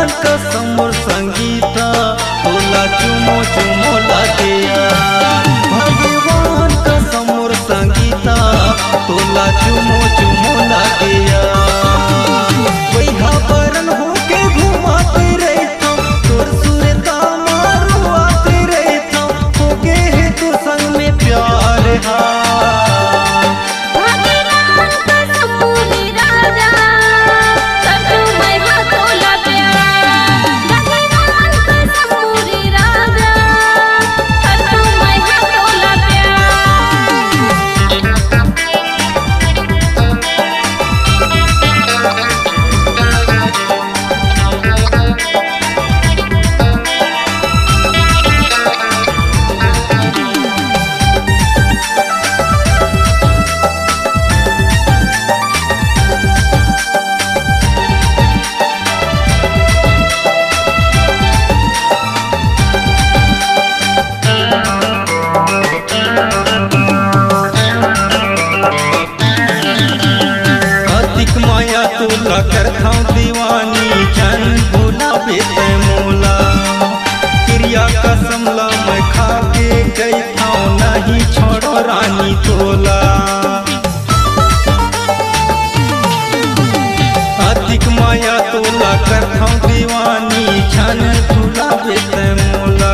भगवान कसम मोर संगीता तोला चुमो चुमो लागेया। भगवान कसम मोर संगीता तोला चुमो चुमो लागेया। वैहा बरन होके घुमाते रहता तोर सुरता मारो आते रहता होगे है तो संग में प्यार हा। तोला करता दीवानी जन भूला बेते मोला। क्रिया कसम ला मैं खा के गई था नहीं छोड़ो रानी तोला। अधिक माया तोला करता दीवानी जन भूला बेते मोला।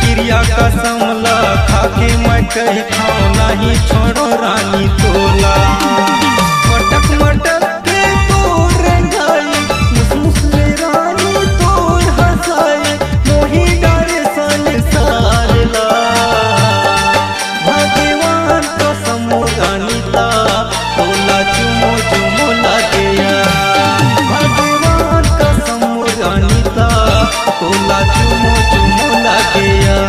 क्रिया कसम ला खा के मैं गई था नहीं छोड़ो रानी तोला। मटक मटक तोला चुमो चुमो लागेया।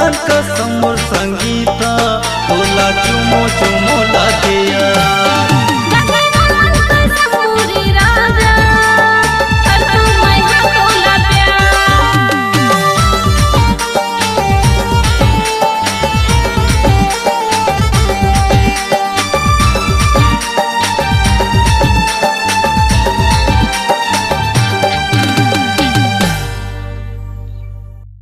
जान कसम मोर संगीता तोला चुमो चुमो